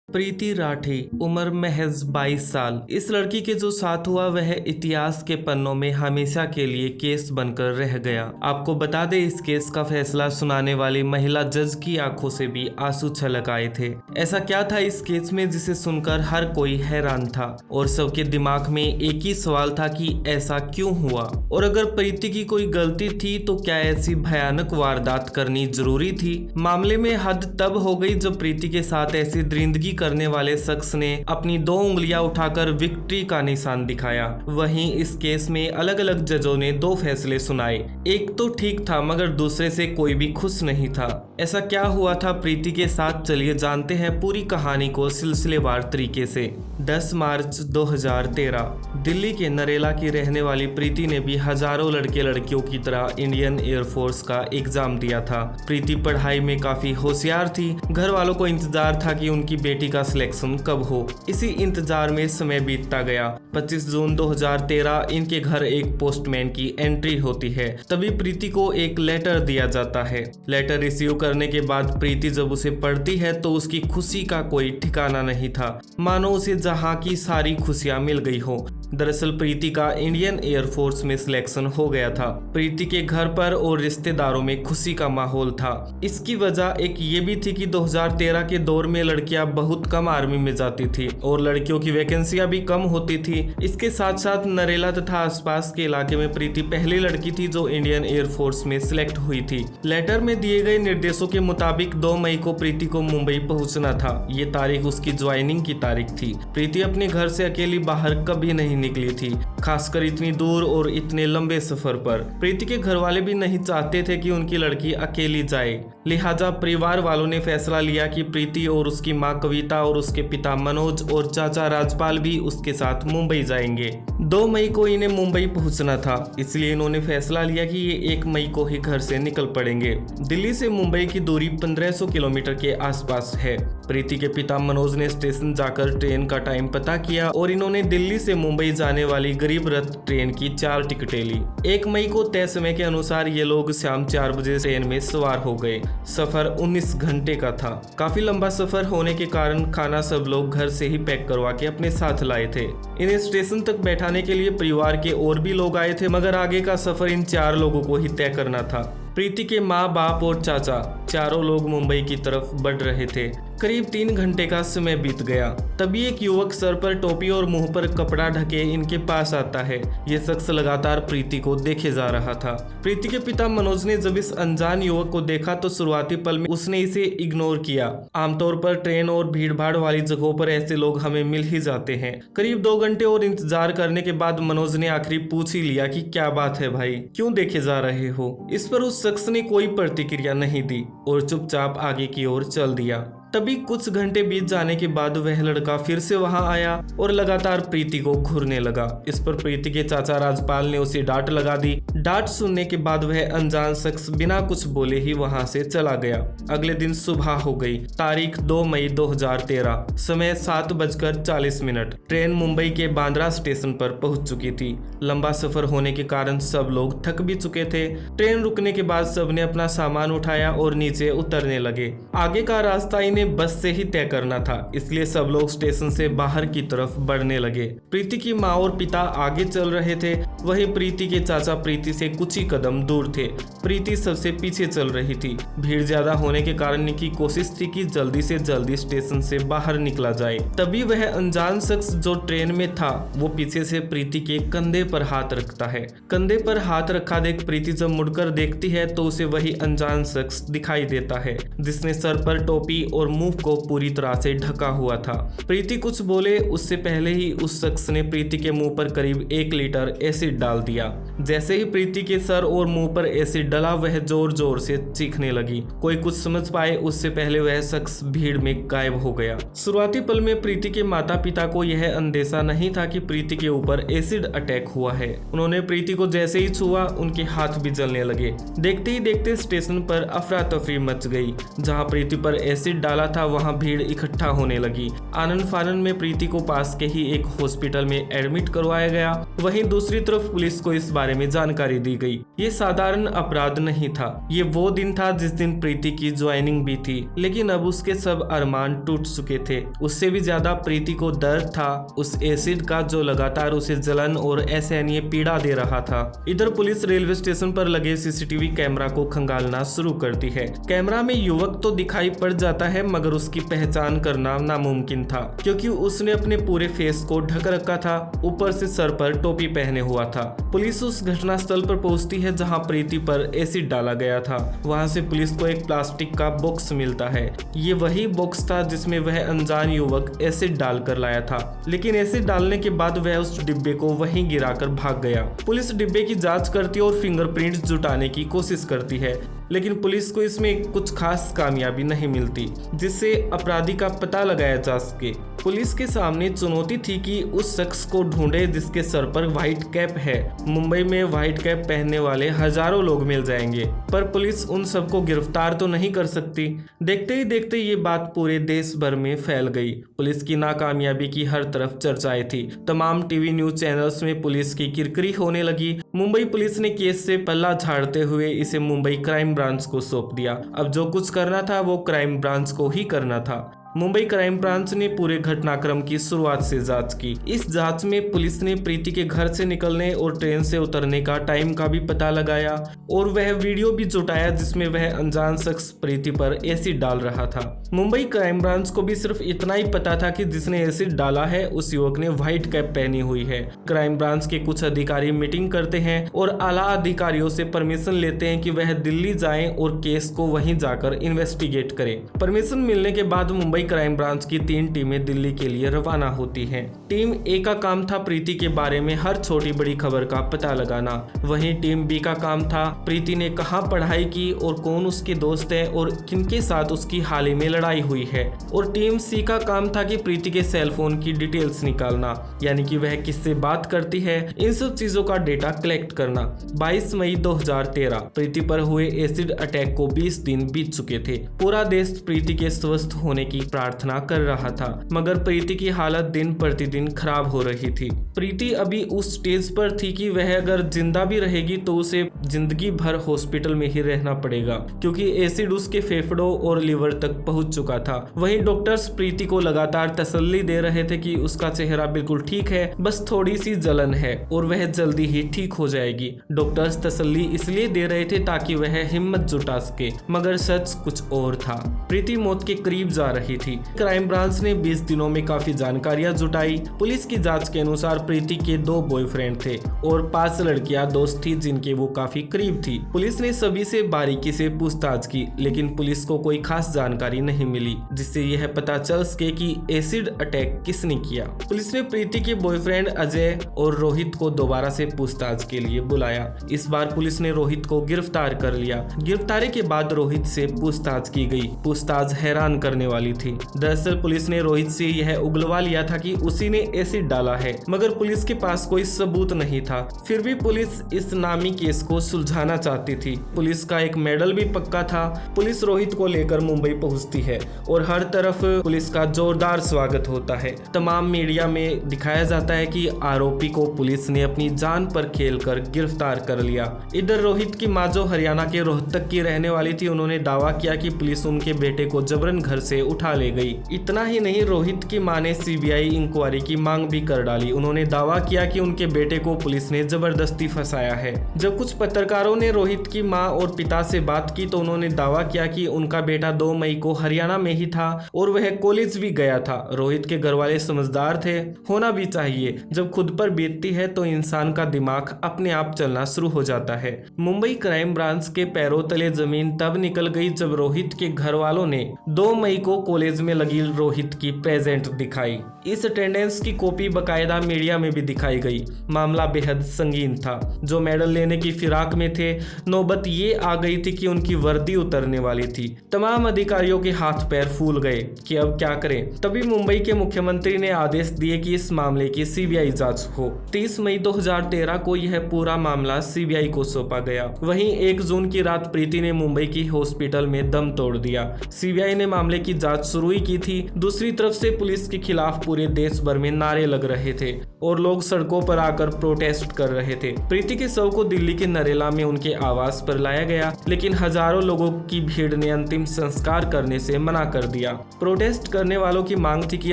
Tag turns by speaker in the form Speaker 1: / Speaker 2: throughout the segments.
Speaker 1: प्रीति राठे, उम्र महज 22 साल। इस लड़की के जो साथ हुआ वह इतिहास के पन्नों में हमेशा के लिए केस बनकर रह गया। आपको बता दें, इस केस का फैसला सुनाने वाली महिला जज की आंखों से भी आंसू छलक आए थे। ऐसा क्या था इस केस में जिसे सुनकर हर कोई हैरान था और सबके दिमाग में एक ही सवाल था कि ऐसा क्यों हुआ, और अगर प्रीति की कोई गलती थी तो क्या ऐसी भयानक वारदात करनी जरूरी थी। मामले में हद तब हो गई जब प्रीति के साथ ऐसी दरिंदगी करने वाले शख्स ने अपनी 2 उंगलियां उठाकर विक्ट्री का निशान दिखाया। वहीं इस केस में अलग अलग जजों ने 2 फैसले सुनाए। एक तो ठीक था मगर दूसरे से कोई भी खुश नहीं था। ऐसा क्या हुआ था प्रीति के साथ, चलिए जानते हैं पूरी कहानी को सिलसिलेवार तरीके से। 10 मार्च 2013 दिल्ली के नरेला की रहने वाली प्रीति ने भी हजारों लड़के लड़कियों की तरह इंडियन एयरफोर्स का एग्जाम दिया था। प्रीति पढ़ाई में काफी होशियार थी। घर वालों को इंतजार था कि उनकी बेटी का सिलेक्शन कब हो। इसी इंतजार में समय बीतता गया। 25 जून 2013 इनके घर एक पोस्टमैन की एंट्री होती है। तभी प्रीति को एक लेटर दिया जाता है। लेटर रिसीव करने के बाद प्रीति जब उसे पढ़ती है तो उसकी खुशी का कोई ठिकाना नहीं था, मानो उसे जहां की सारी खुशियां मिल गई हो। दरअसल प्रीति का इंडियन एयरफोर्स में सिलेक्शन हो गया था। प्रीति के घर पर और रिश्तेदारों में खुशी का माहौल था। इसकी वजह एक ये भी थी कि 2013 के दौर में लड़कियां बहुत कम आर्मी में जाती थी और लड़कियों की वैकेंसियां भी कम होती थी। इसके साथ साथ नरेला तथा आसपास के इलाके में प्रीति पहली लड़की थी जो इंडियन एयरफोर्स में सिलेक्ट हुई थी। लेटर में दिए गए निर्देशों के मुताबिक 2 मई को प्रीति को मुंबई पहुंचना था। ये तारीख उसकी ज्वाइनिंग की तारीख थी। प्रीति अपने घर से अकेली बाहर कभी नहीं निकली थी, खासकर इतनी दूर और इतने लंबे सफर पर। प्रीति के घर वाले भी नहीं चाहते थे कि उनकी लड़की अकेली जाए, लिहाजा परिवार वालों ने फैसला लिया कि प्रीति और उसकी मां कविता और उसके पिता मनोज और चाचा राजपाल भी उसके साथ मुंबई जाएंगे। 2 मई को इन्हें मुंबई पहुंचना था, इसलिए इन्होंने फैसला लिया कि ये 1 मई को ही घर से निकल पड़ेंगे। दिल्ली से मुंबई की दूरी 1500 किलोमीटर के आसपास है। प्रीति के पिता मनोज ने स्टेशन जाकर ट्रेन का टाइम पता किया और इन्होंने दिल्ली से मुंबई जाने वाली गरीब रथ ट्रेन की 4 टिकटें ली। 1 मई को तय समय के अनुसार ये लोग शाम 4 बजे ट्रेन में सवार हो गए। सफर 19 घंटे का था। काफी लंबा सफर होने के कारण खाना सब लोग घर से ही पैक करवा के अपने साथ लाए थे। इन्हें स्टेशन तक बैठाने के लिए परिवार के और भी लोग आए थे, मगर आगे का सफर इन 4 लोगों को ही तय करना था। प्रीति के माँ बाप और चाचा चारों लोग मुंबई की तरफ बढ़ रहे थे। करीब 3 घंटे का समय बीत गया। तभी एक युवक सर पर टोपी और मुंह पर कपड़ा ढके इनके पास आता है। ये शख्स लगातार प्रीति को देखे जा रहा था। प्रीति के पिता मनोज ने जब इस अनजान युवक को देखा तो शुरुआती पल में उसने इसे इग्नोर किया। आमतौर पर ट्रेन और भीड़ भाड़ वाली जगहों पर ऐसे लोग हमें मिल ही जाते हैं। करीब 2 घंटे और इंतजार करने के बाद मनोज ने आखिरी पूछ ही लिया कि क्या बात है भाई, क्यों देखे जा रहे हो। इस पर उस शख्स ने कोई प्रतिक्रिया नहीं दी और चुपचाप आगे की ओर चल दिया। तभी कुछ घंटे बीत जाने के बाद वह लड़का फिर से वहां आया और लगातार प्रीति को घूरने लगा। इस पर प्रीति के चाचा राजपाल ने उसे डांट लगा दी। डांट सुनने के बाद वह अनजान शख्स बिना कुछ बोले ही वहां से चला गया। अगले दिन सुबह हो गई। तारीख 2 मई 2013, समय 7:40। ट्रेन मुंबई के बांद्रा स्टेशन पर पहुंच चुकी थी। लंबा सफर होने के कारण सब लोग थक भी चुके थे। ट्रेन रुकने के बाद सबने अपना सामान उठाया और नीचे उतरने लगे। आगे का रास्ता इन्हें बस से ही तय करना था, इसलिए सब लोग स्टेशन से बाहर की तरफ बढ़ने लगे। प्रीति की माँ और पिता आगे चल रहे थे, वहीं प्रीति के चाचा प्रीति से कुछ ही कदम दूर थे। प्रीति सबसे पीछे चल रही थी। भीड़ ज्यादा होने के कारण इनकी कोशिश थी कि जल्दी से जल्दी स्टेशन से बाहर निकला जाए। तभी वह अनजान शख्स जो ट्रेन में था वो पीछे से प्रीति के कंधे पर हाथ रखता है। कंधे पर हाथ रखा देख प्रीति जब मुड़कर देखती है तो उसे वही अनजान शख्स दिखाई देता है जिसने सर पर टोपी और मुंह को पूरी तरह से ढका हुआ था। प्रीति कुछ बोले उससे पहले ही उस शख्स ने प्रीति के मुंह पर करीब 1 लीटर एसिड डाल दिया। जैसे ही प्रीति के सर और मुंह पर एसिड डला वह जोर जोर से चीखने लगी। कोई कुछ समझ पाए उससे पहले वह शख्स भीड़ में गायब हो गया। शुरुआती पल में प्रीति के माता पिता को यह अंदेशा नहीं था कि प्रीति के ऊपर एसिड अटैक हुआ है। उन्होंने प्रीति को जैसे ही छुआ उनके हाथ भी जलने लगे। देखते ही देखते स्टेशन पर अफरा तफरी मच गई। जहां प्रीति पर एसिड डाला था वहां भीड़ इकट्ठा होने लगी। आनन फानन में प्रीति को पास के ही एक हॉस्पिटल में एडमिट करवाया गया। वहीं दूसरी तरफ पुलिस को इस बारे बारे में जानकारी दी गई। ये साधारण अपराध नहीं था, ये वो दिन था जिस दिन प्रीति की ज्वाइनिंग भी थी, लेकिन अब उसके सब अरमान टूट चुके थे। उससे भी ज्यादा प्रीति को दर्द था उस एसिड का जो लगातार उसे जलन और असहनीय पीड़ा दे रहा था। इधर पुलिस रेलवे स्टेशन पर लगे सीसीटीवी कैमरा को खंगालना शुरू करती है। कैमरा में युवक तो दिखाई पड़ जाता है, मगर उसकी पहचान करना नामुमकिन था, क्योंकि उसने अपने पूरे फेस को ढक रखा था, ऊपर से सर पर टोपी पहने हुआ था। पुलिस उस घटना स्थल पर पहुंचती है जहां प्रीति पर एसिड डाला गया था। वहां से पुलिस को एक प्लास्टिक का बॉक्स मिलता है। ये वही बॉक्स था जिसमें वह अनजान युवक एसिड डालकर लाया था, लेकिन एसिड डालने के बाद वह उस डिब्बे को वहीं गिराकर भाग गया। पुलिस डिब्बे की जांच करती है और फिंगरप्रिंट्स जुटाने की कोशिश करती है, लेकिन पुलिस को इसमें कुछ खास कामयाबी नहीं मिलती जिससे अपराधी का पता लगाया जा सके। पुलिस के सामने चुनौती थी कि उस शख्स को ढूंढे जिसके सर पर व्हाइट कैप है। मुंबई में व्हाइट कैप पहनने वाले हजारों लोग मिल जाएंगे, पर पुलिस उन सबको गिरफ्तार तो नहीं कर सकती। देखते ही देखते ये बात पूरे देश भर में फैल गई। पुलिस की नाकामयाबी की हर तरफ चर्चाएं थी। तमाम टीवी न्यूज चैनल्स में पुलिस की किरकिरी होने लगी। मुंबई पुलिस ने केस से पल्ला झाड़ते हुए इसे मुंबई क्राइम ब्रांच को सौंप दिया। अब जो कुछ करना था वो क्राइम ब्रांच को ही करना था। मुंबई क्राइम ब्रांच ने पूरे घटनाक्रम की शुरुआत से जांच की। इस जांच में पुलिस ने प्रीति के घर से निकलने और ट्रेन से उतरने का टाइम का भी पता लगाया और वह वीडियो भी जुटाया जिसमें वह अनजान शख्स प्रीति पर एसिड डाल रहा था। मुंबई क्राइम ब्रांच को भी सिर्फ इतना ही पता था कि जिसने एसिड डाला है उस युवक ने व्हाइट कैप पहनी हुई है। क्राइम ब्रांच के कुछ अधिकारी मीटिंग करते हैं और आला अधिकारियों से परमिशन लेते हैं कि वह दिल्ली जाएं और केस को वहीं जाकर इन्वेस्टिगेट करें। परमिशन मिलने के बाद मुंबई क्राइम ब्रांच की 3 टीमें दिल्ली के लिए रवाना होती हैं। टीम ए का काम था प्रीति के बारे में हर छोटी बड़ी खबर का पता लगाना। वहीं टीम बी का काम था प्रीति ने कहां पढ़ाई की और कौन उसके दोस्त है और किनके साथ उसकी हाल ही में लड़ाई हुई है। और टीम सी का काम था कि प्रीति के सेल फोन की डिटेल्स निकालना, यानी कि वह किससे बात करती है, इन सब चीजों का डेटा कलेक्ट करना। 22 मई 2013 प्रीति पर हुए एसिड अटैक को 20 दिन बीत चुके थे। पूरा देश प्रीति के स्वस्थ होने की प्रार्थना कर रहा था, मगर प्रीति की हालत दिन प्रतिदिन खराब हो रही थी। प्रीति अभी उस स्टेज पर थी कि वह अगर जिंदा भी रहेगी तो उसे जिंदगी भर हॉस्पिटल में ही रहना पड़ेगा, क्योंकि एसिड उसके फेफड़ों और लिवर तक पहुंच चुका था। वहीं डॉक्टर्स प्रीति को लगातार तसल्ली दे रहे थे कि उसका चेहरा बिल्कुल ठीक है, बस थोड़ी सी जलन है और वह जल्दी ही ठीक हो जाएगी। डॉक्टर्स तसल्ली इसलिए दे रहे थे ताकि वह हिम्मत जुटा सके, मगर सच कुछ और था। प्रीति मौत के करीब जा रही थी। क्राइम ब्रांच ने 20 दिनों में काफी जानकारियां जुटाई। पुलिस की जांच के अनुसार प्रीति के 2 बॉयफ्रेंड थे और 5 लड़कियां दोस्त थी जिनके वो काफी करीब थी। पुलिस ने सभी से बारीकी से पूछताछ की, लेकिन पुलिस को कोई खास जानकारी नहीं मिली जिससे यह पता चल सके कि एसिड अटैक किसने किया। पुलिस ने प्रीति के बॉयफ्रेंड अजय और रोहित को दोबारा से पूछताछ के लिए बुलाया। इस बार पुलिस ने रोहित को गिरफ्तार कर लिया। गिरफ्तारी के बाद रोहित से पूछताछ की गई। पूछताछ हैरान करने वाली थी। दरअसल पुलिस ने रोहित से यह उगलवा लिया था कि उसी ने एसिड डाला है, मगर पुलिस के पास कोई सबूत नहीं था। फिर भी पुलिस इस नामी केस को सुलझाना चाहती थी। पुलिस का एक मेडल भी पक्का था। पुलिस रोहित को लेकर मुंबई पहुंचती है और हर तरफ पुलिस का जोरदार स्वागत होता है। तमाम मीडिया में दिखाया जाता है कि आरोपी को पुलिस ने अपनी जान पर खेलकर गिरफ्तार कर लिया। इधर रोहित की मां जो हरियाणा के रोहतक की रहने वाली थी, उन्होंने दावा किया कि पुलिस उनके बेटे को जबरन घर से उठा ले गई। इतना ही नहीं, रोहित की मां ने सीबीआई इंक्वायरी की मांग भी कर डाली। उन्होंने दावा किया कि उनके बेटे को पुलिस ने जबरदस्ती फंसाया है। जब कुछ पत्रकारों ने रोहित की मां और पिता से बात की तो उन्होंने दावा किया कि उनका बेटा 2 मई को हरियाणा में ही था और वह कॉलेज भी गया था। रोहित के घर वाले समझदार थे, होना भी चाहिए। जब खुद पर बीतती है तो इंसान का दिमाग अपने आप चलना शुरू हो जाता है। मुंबई क्राइम ब्रांच के पैरों तले जमीन तब निकल गई जब रोहित के घर वालों ने 2 मई को कॉलेज में लगी रोहित की प्रेजेंट दिखाई। इस अटेंडेंस की कॉपी बकायदा मीडिया में भी दिखाई गई। मामला बेहद संगीन था। जो मेडल लेने लेने की फिराक में थे, नौबत ये आ गई थी कि उनकी वर्दी उतरने वाली थी। तमाम अधिकारियों के हाथ पैर फूल गए कि अब क्या करें। तभी मुंबई के मुख्यमंत्री ने आदेश दिए कि इस मामले की सीबीआई जांच हो। 30 मई 2013 को यह पूरा मामला सीबीआई को सौंपा गया। वहीं 1 जून की रात प्रीति ने मुंबई की हॉस्पिटल में दम तोड़ दिया। सीबीआई ने मामले की जांच शुरू ही की थी। दूसरी तरफ से पुलिस के खिलाफ पूरे देश भर में नारे लग रहे थे और लोग सड़कों पर आकर प्रोटेस्ट कर रहे थे। प्रीति के शव को दिल्ली के नरेला में उनके आवास पर लाया गया, लेकिन हजारों लोगों की भीड़ ने अंतिम संस्कार करने से मना कर दिया। प्रोटेस्ट करने वालों की मांग थी कि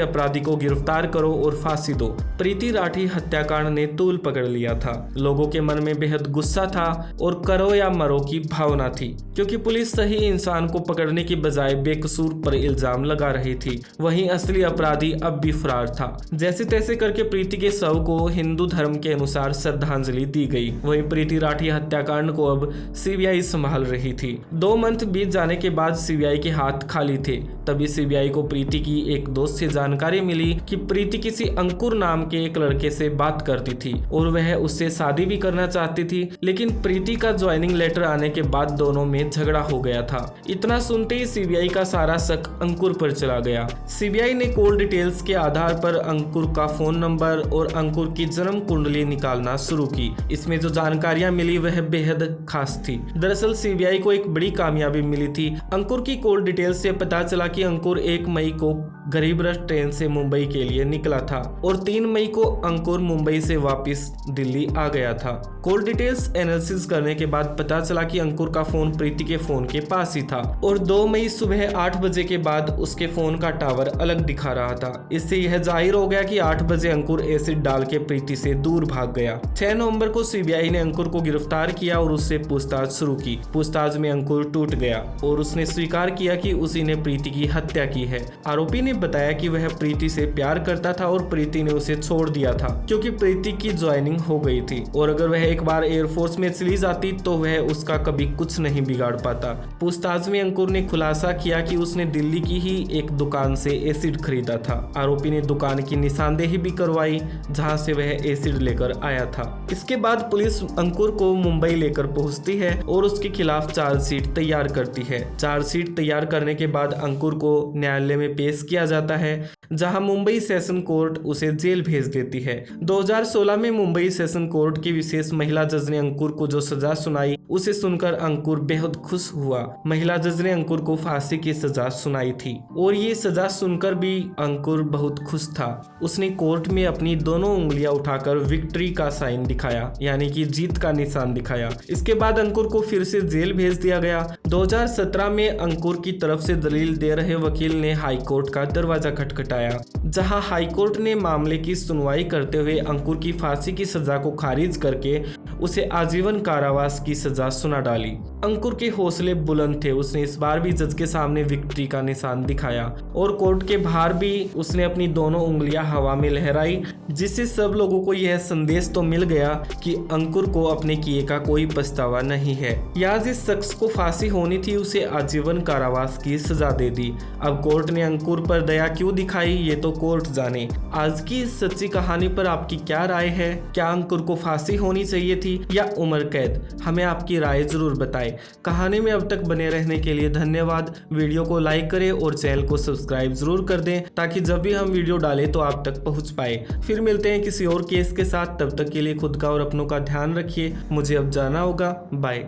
Speaker 1: अपराधी को गिरफ्तार करो और फांसी दो। प्रीति राठी हत्याकांड ने तूल पकड़ लिया था। लोगों के मन में बेहद गुस्सा था और करो या मरो की भावना थी, क्योंकि पुलिस सही इंसान को पकड़ने की बजाय बेकसूर पर इल्जाम लगा रही थी। वहीं असली अपराधी अब भी फरार था। जैसे तैसे करके प्रीति के शव को हिंदू धर्म के अनुसार श्रद्धांजलि दी गई। वहीं प्रीति राठी हत्याकांड को अब सीबीआई संभाल रही थी। 2 मंथ बीत जाने के बाद सीबीआई के हाथ खाली थे। तभी सीबीआई को प्रीति की एक दोस्त से जानकारी मिली कि प्रीति किसी अंकुर नाम के एक लड़के से बात करती थी और वह उससे शादी भी करना चाहती थी, लेकिन प्रीति का ज्वाइनिंग लेटर आने के बाद दोनों में झगड़ा हो गया था। इतना सुनते ही सीबीआई का सारा शक अंकुर पर चला गया। सीबीआई ने कॉल डिटेल्स के आधार पर अंकुर का फोन नंबर और अंकुर की जन्म कुंडली निकालना शुरू की। इसमें जो जानकारियां मिली वह बेहद खास थी। दरअसल सीबीआई को एक बड़ी कामयाबी मिली थी। अंकुर की कॉल डिटेल्स से पता चला कि अंकुर 1 मई को गरीब रथ ट्रेन से मुंबई के लिए निकला था और 3 मई को अंकुर मुंबई से वापस दिल्ली आ गया था। कॉल डिटेल्स एनालिसिस करने के बाद पता चला कि अंकुर का फोन प्रीति के फोन के पास ही था और 2 मई सुबह 8 बजे के बाद उसके फोन का टावर अलग दिखा रहा था। इससे यह जाहिर हो गया कि 8 बजे अंकुर एसिड डाल के प्रीति से दूर भाग गया। 6 नवंबर को सीबीआई ने अंकुर को गिरफ्तार किया और उससे पूछताछ शुरू की। पूछताछ में अंकुर टूट गया और उसने स्वीकार किया कि उसी ने प्रीति की हत्या की है। आरोपी ने बताया कि वह प्रीति से प्यार करता था और प्रीति ने उसे छोड़ दिया था क्योंकि प्रीति की ज्वाइनिंग हो गई थी और अगर वह एक बार एयरफोर्स में चली जाती तो वह उसका कभी कुछ नहीं बिगाड़ पाता। पूछताछ में अंकुर ने खुलासा किया कि उसने दिल्ली की ही एक दुकान से एसिड खरीदा था। आरोपी ने दुकान की निशानदेही भी करवाई जहां से वह एसिड लेकर आया था। इसके बाद पुलिस अंकुर को मुंबई लेकर पहुंचती है और उसके खिलाफ चार्जशीट तैयार करती है। चार्जशीट तैयार करने के बाद अंकुर को न्यायालय में पेश किया जाता है, जहां मुंबई सेशन कोर्ट उसे जेल भेज देती है। 2016 में मुंबई सेशन कोर्ट की विशेष महिला जज ने अंकुर को जो सजा सुनाई उसे सुनकर अंकुर बेहद खुश हुआ। महिला जज ने अंकुर को फांसी की सजा सुनाई थी और ये सजा सुनकर भी अंकुर बहुत खुश था। उसने कोर्ट में अपनी दोनों उंगलियां उठाकर विक्ट्री का साइन दिखाया, यानी कि जीत का निशान दिखाया। इसके बाद अंकुर को फिर से जेल भेज दिया गया। 2017 में अंकुर की तरफ से दलील दे रहे वकील ने हाई कोर्ट का दरवाजा खटखटाया, जहां हाई कोर्ट ने मामले की सुनवाई करते हुए अंकुर की फांसी की सजा को खारिज करके उसे आजीवन कारावास की सजा सुना डाली। अंकुर के हौसले बुलंद थे। उसने इस बार भी जज के सामने विक्ट्री का निशान दिखाया और कोर्ट के बाहर भी उसने अपनी दोनों उंगलियां हवा में लहराई, जिससे सब लोगों को यह संदेश तो मिल गया कि अंकुर को अपने किए का कोई पछतावा नहीं है। या जिस शख्स को फांसी होनी थी उसे आजीवन कारावास की सजा दे दी। अब कोर्ट ने अंकुर पर दया क्यों दिखाई ये तो कोर्ट जाने। आज की इस सच्ची कहानी पर आपकी क्या राय है? क्या अंकुर को फांसी होनी चाहिए थी या उम्र कैद? हमें आपकी राय जरूर बताएं। कहानी में अब तक बने रहने के लिए धन्यवाद। वीडियो को लाइक करें और चैनल को सब्सक्राइब जरूर कर दें ताकि जब भी हम वीडियो डालें तो आप तक पहुंच पाए। फिर मिलते हैं किसी और केस के साथ। तब तक के लिए खुद का और अपनों का ध्यान रखिए। मुझे अब जाना होगा। बाय।